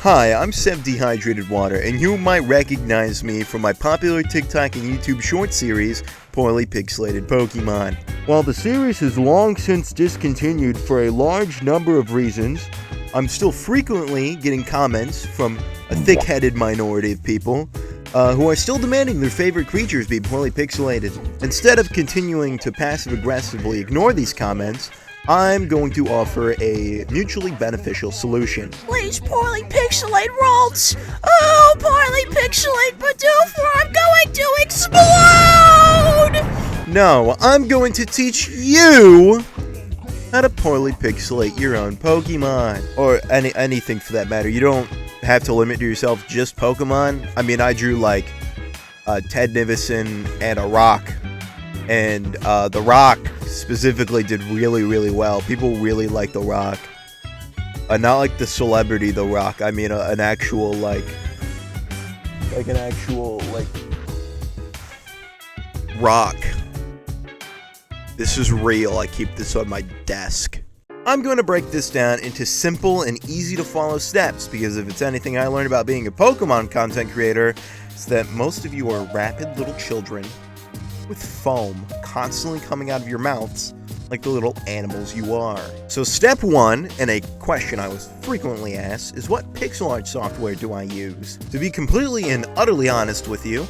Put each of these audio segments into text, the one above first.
Hi, I'm Seb Dehydrated Water, and you might recognize me from my popular TikTok and YouTube short series, Poorly Pixelated Pokémon. While the series has long since discontinued for a large number of reasons, I'm still frequently getting comments from a thick-headed minority of people who are still demanding their favorite creatures be poorly pixelated. Instead of continuing to passive-aggressively ignore these comments, I'm going to offer a mutually beneficial solution. Please poorly pixelate Ralts! Oh, poorly pixelate Bidoof, or I'm going to explode! No, I'm going to teach you how to poorly pixelate your own Pokemon. Or anything for that matter. You don't have to limit yourself just Pokemon. I mean, I drew like Ted Nivison and a rock. And The Rock specifically did really well. People really like The Rock. Not like the celebrity The Rock. I mean an actual rock. This is real. I keep this on my desk. I'm going to break this down into simple and easy to follow steps, because if it's anything I learned about being a Pokemon content creator, it's that most of you are rapid little children with foam constantly coming out of your mouths like the little animals you are. So step one, and a question I was frequently asked, is what pixel art software do I use? To be completely and utterly honest with you,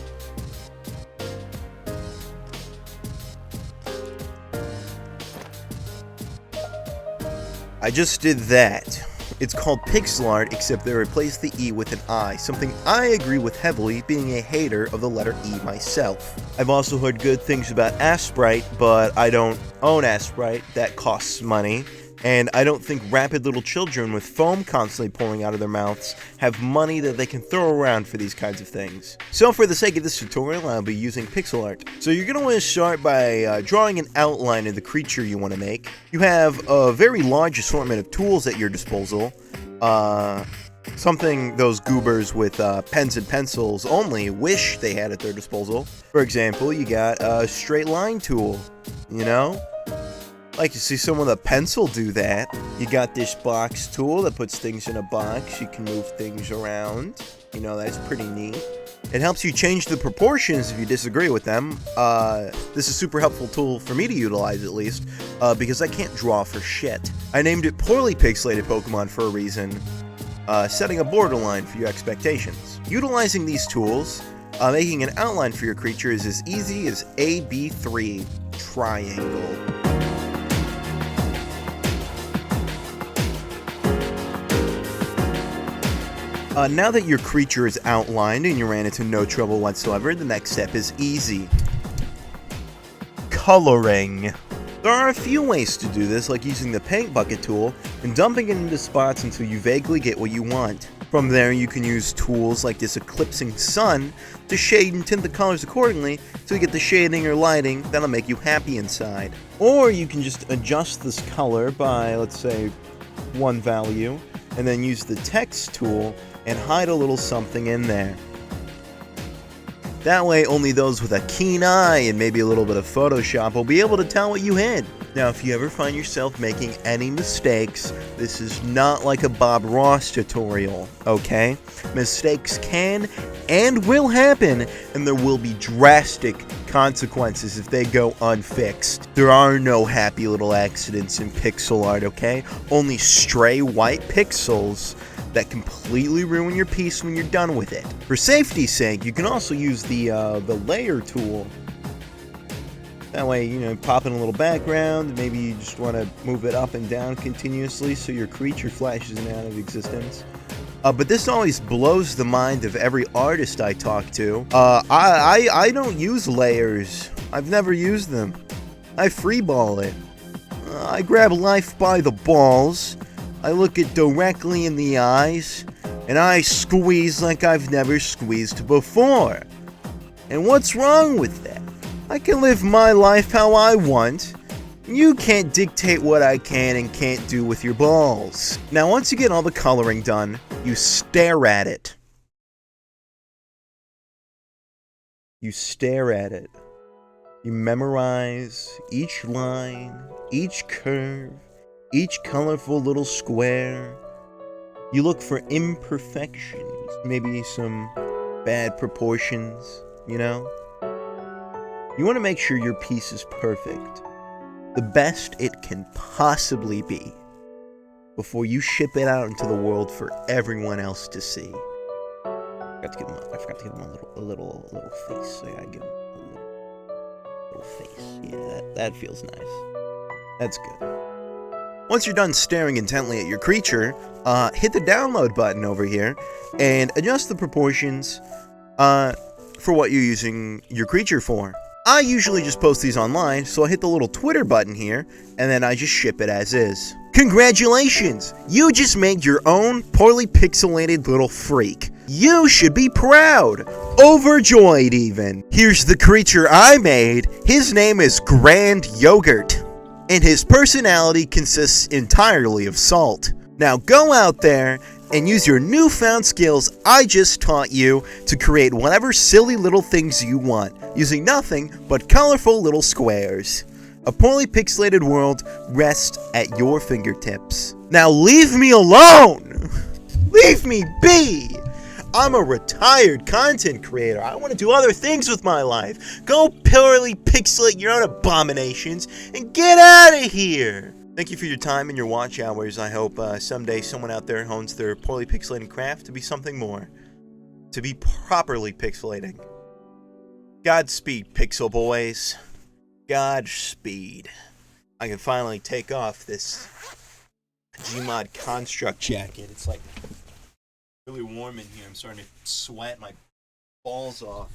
I just did that. It's called pixel art, except they replaced the E with an I, something I agree with heavily, being a hater of the letter E myself. I've also heard good things about Asprite, but I don't own Asprite. That costs money. And I don't think rapid little children with foam constantly pouring out of their mouths have money that they can throw around for these kinds of things. So for the sake of this tutorial, I'll be using pixel art. So you're going to want to start by drawing an outline of the creature you want to make. You have a very large assortment of tools at your disposal. Something those goobers with pens and pencils only wish they had at their disposal. For example, you got a straight line tool, you know? Like to see someone with a pencil do that. You got this box tool that puts things in a box. You can move things around. You know, that's pretty neat. It helps you change the proportions if you disagree with them. This is a super helpful tool for me to utilize, at least, because I can't draw for shit. I named it Poorly Pixelated Pokemon for a reason, setting a borderline for your expectations. Utilizing these tools, making an outline for your creature is as easy as AB3 triangle. Now that your creature is outlined and you ran into no trouble whatsoever, the next step is easy. Coloring. There are a few ways to do this, like using the paint bucket tool and dumping it into spots until you vaguely get what you want. From there, you can use tools like this eclipsing sun to shade and tint the colors accordingly so you get the shading or lighting that'll make you happy inside. Or you can just adjust this color by, let's say, one value, and then use the text tool and hide a little something in there. That way, only those with a keen eye and maybe a little bit of Photoshop will be able to tell what you hid. Now, if you ever find yourself making any mistakes, this is not like a Bob Ross tutorial, okay? Mistakes can and will happen, and there will be drastic consequences if they go unfixed. There are no happy little accidents in pixel art, okay? Only stray white pixels that completely ruin your piece when you're done with it. For safety's sake, you can also use the layer tool. That way, you know, pop in a little background, maybe you just want to move it up and down continuously so your creature flashes in and out of existence. But this always blows the mind of every artist I talk to. I don't use layers. I've never used them. I freeball it. I grab life by the balls, I look it directly in the eyes, and I squeeze like I've never squeezed before. And what's wrong with that? I can live my life how I want. You can't dictate what I can and can't do with your balls. Now, once you get all the coloring done, you stare at it. You stare at it. You memorize each line, each curve, each colorful little square. You look for imperfections, maybe some bad proportions, you know? You want to make sure your piece is perfect, the best it can possibly be, before you ship it out into the world for everyone else to see. I forgot to give him a little face. So I gotta give him a little face. Yeah, that feels nice. That's good. Once you're done staring intently at your creature, hit the download button over here and adjust the proportions for what you're using your creature for. I usually just post these online, so I hit the little Twitter button here, and then I just ship it as is. Congratulations! You just made your own poorly pixelated little freak. You should be proud! Overjoyed, even. Here's the creature I made. His name is Grand Yogurt, and his personality consists entirely of salt. Now go out there and use your newfound skills I just taught you to create whatever silly little things you want, using nothing but colorful little squares. A poorly pixelated world rests at your fingertips. Now leave me alone! Leave me be! I'm a retired content creator. I want to do other things with my life. Go purely pixelate your own abominations and get out of here! Thank you for your time and your watch hours. I hope someday someone out there hones their poorly pixelated craft to be something more. To be properly pixelating. Godspeed, Pixel Boys. Godspeed. I can finally take off this Gmod construct jacket. It's like really warm in here. I'm starting to sweat my balls off.